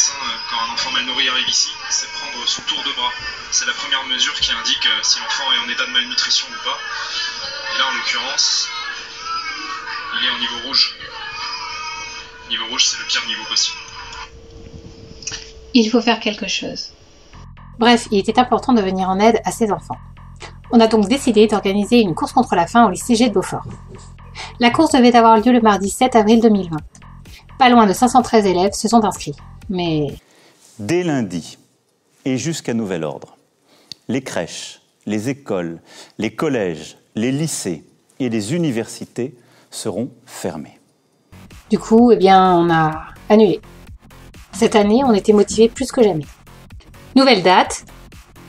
dessin quand un enfant mal nourri arrive ici, c'est prendre son tour de bras. C'est la première mesure qui indique si l'enfant est en état de malnutrition ou pas. Et là, en l'occurrence, il est en niveau rouge. Niveau rouge, c'est le pire niveau possible. Il faut faire quelque chose. Bref, il était important de venir en aide à ces enfants. On a donc décidé d'organiser une course contre la faim au lycée G de Beaufort. La course devait avoir lieu le mardi 7 avril 2020. Pas loin de 513 élèves se sont inscrits, mais... Dès lundi, et jusqu'à nouvel ordre, les crèches, les écoles, les collèges, les lycées et les universités seront fermés. Du coup, on a annulé. Cette année, on était motivés plus que jamais. Nouvelle date,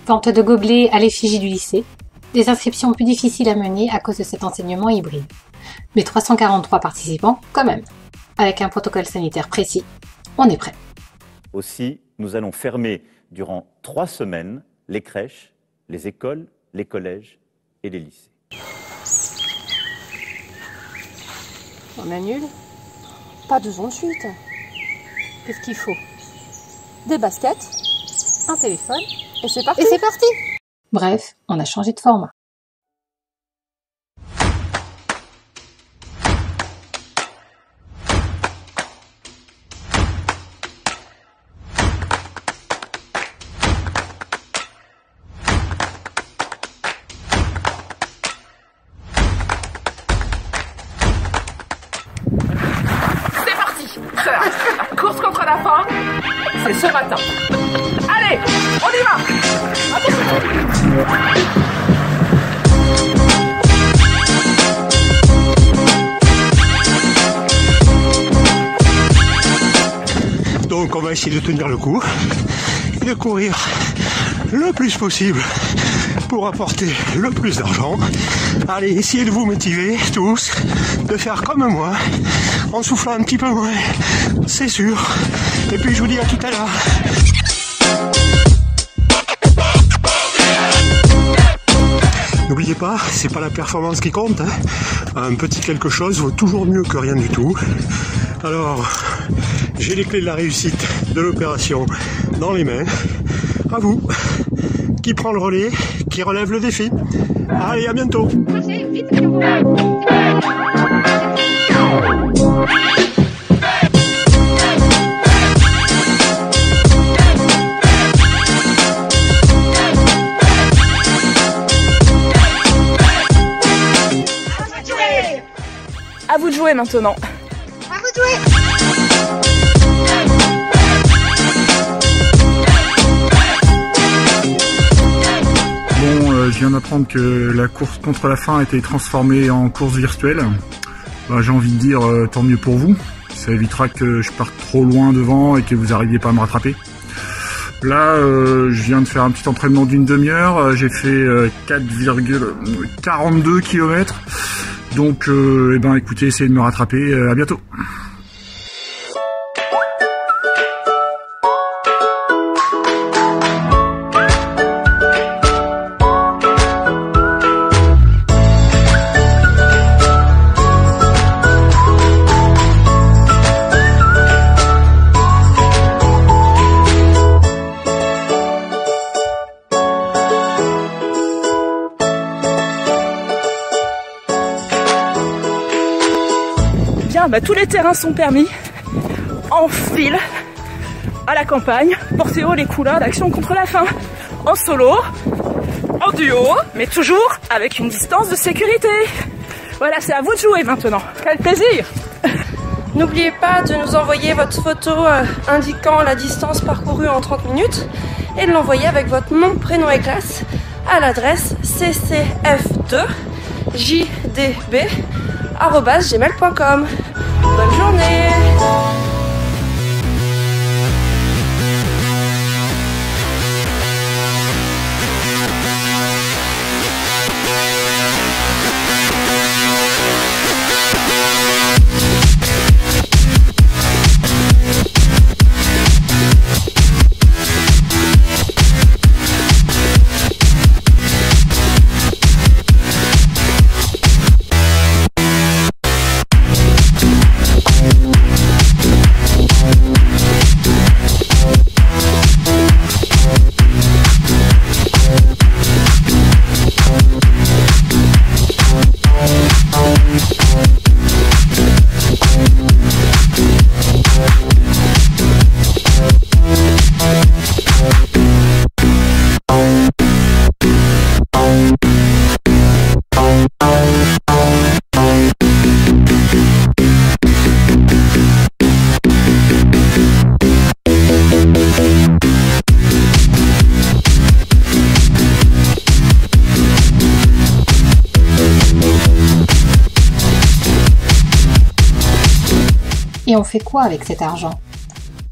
vente de gobelets à l'effigie du lycée, des inscriptions plus difficiles à mener à cause de cet enseignement hybride. Mais 343 participants quand même. Avec un protocole sanitaire précis, on est prêt. Aussi, nous allons fermer durant 3 semaines les crèches, les écoles, les collèges et les lycées. On annule? Pas de zone suite. Qu'est-ce qu'il faut? Des baskets, Un téléphone? et c'est parti. Bref, on a changé de format. C'est parti, sœur. La course contre la faim, c'est ce matin. Allez, on y va. Attention. Donc on va essayer de tenir le coup et de courir le plus possible pour apporter le plus d'argent. Allez, essayez de vous motiver tous, de faire comme moi, en soufflant un petit peu moins, c'est sûr. Et puis je vous dis à tout à l'heure. N'oubliez pas, c'est pas la performance qui compte, hein. Un petit quelque chose vaut toujours mieux que rien du tout. Alors, j'ai les clés de la réussite de l'opération dans les mains. À vous, qui prend le relais, qui relève le défi. Allez, à bientôt. À vous de jouer maintenant. À vous de jouer. Bon, je viens d'apprendre que la course contre la faim a été transformée en course virtuelle. J'ai envie de dire tant mieux pour vous. Ça évitera que je parte trop loin devant et que vous n'arriviez pas à me rattraper. Là, je viens de faire un petit entraînement d'une demi-heure. J'ai fait 4,42 km. Donc, écoutez, essayez de me rattraper. À bientôt. Tous les terrains sont permis. En file, à la campagne, porter haut les couleurs d'Action contre la faim. En solo, en duo, mais toujours avec une distance de sécurité. Voilà, c'est à vous de jouer maintenant. Quel plaisir! N'oubliez pas de nous envoyer votre photo indiquant la distance parcourue en 30 minutes et de l'envoyer avec votre nom, prénom et classe à l'adresse ccf2jdb@gmail.com. Bonne journée! Et on fait quoi avec cet argent?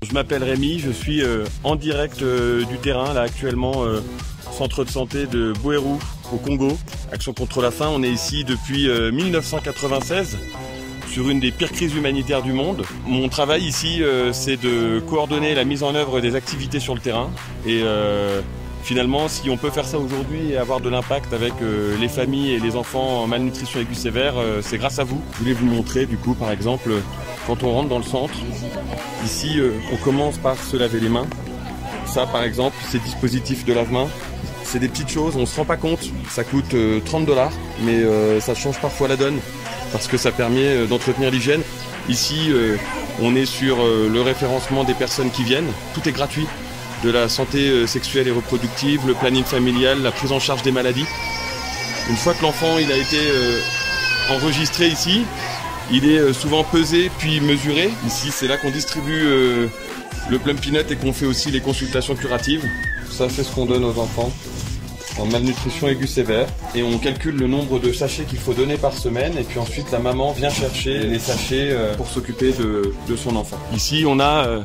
Je m'appelle Rémi, je suis en direct du terrain, là actuellement, centre de santé de Bweru au Congo, Action contre la faim. On est ici depuis 1996, sur une des pires crises humanitaires du monde. Mon travail ici, c'est de coordonner la mise en œuvre des activités sur le terrain. Et finalement, si on peut faire ça aujourd'hui et avoir de l'impact avec les familles et les enfants en malnutrition aiguë sévère, c'est grâce à vous. Je voulais vous montrer, du coup, par exemple, quand on rentre dans le centre, ici, on commence par se laver les mains. Ça, par exemple, ces dispositifs de lave-mains, c'est des petites choses, on se rend pas compte. Ça coûte 30 $, mais ça change parfois la donne parce que ça permet d'entretenir l'hygiène. Ici, on est sur le référencement des personnes qui viennent. Tout est gratuit. De la santé sexuelle et reproductive, le planning familial, la prise en charge des maladies. Une fois que l'enfant il a été enregistré ici, il est souvent pesé puis mesuré. Ici, c'est là qu'on distribue le Plum Peanut et qu'on fait aussi les consultations curatives. Ça, c'est ce qu'on donne aux enfants en malnutrition aiguë sévère. Et on calcule le nombre de sachets qu'il faut donner par semaine. Et puis ensuite, la maman vient chercher les sachets pour s'occuper de son enfant. Ici, on a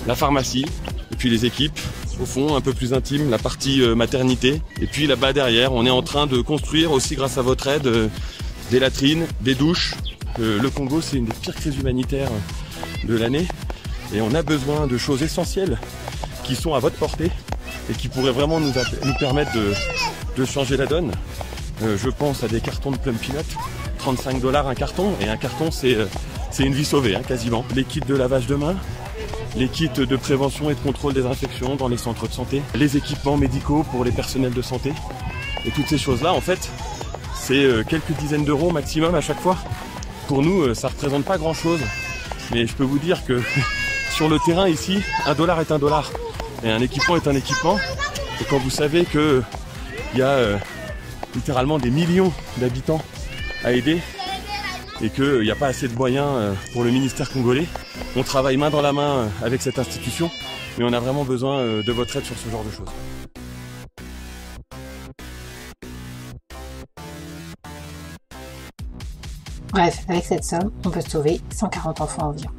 la pharmacie et puis les équipes. Au fond, un peu plus intime, la partie maternité. Et puis là-bas derrière, on est en train de construire aussi, grâce à votre aide, des latrines, des douches. Le Congo, c'est une des pires crises humanitaires de l'année. Et on a besoin de choses essentielles qui sont à votre portée et qui pourraient vraiment nous permettre de changer la donne. Je pense à des cartons de Plum Peanut, 35 $ un carton. Et un carton, c'est une vie sauvée, hein, quasiment. Les kits de lavage de mains, les kits de prévention et de contrôle des infections dans les centres de santé, les équipements médicaux pour les personnels de santé. Et toutes ces choses-là, en fait, c'est quelques dizaines d'euros maximum à chaque fois. Pour nous, ça ne représente pas grand-chose. Mais je peux vous dire que sur le terrain ici, $1 est $1. Et un équipement est un équipement. Et quand vous savez qu'il y a littéralement des millions d'habitants à aider et qu'il n'y a pas assez de moyens pour le ministère congolais, on travaille main dans la main avec cette institution, mais on a vraiment besoin de votre aide sur ce genre de choses. Bref, avec cette somme, on peut sauver 140 enfants environ.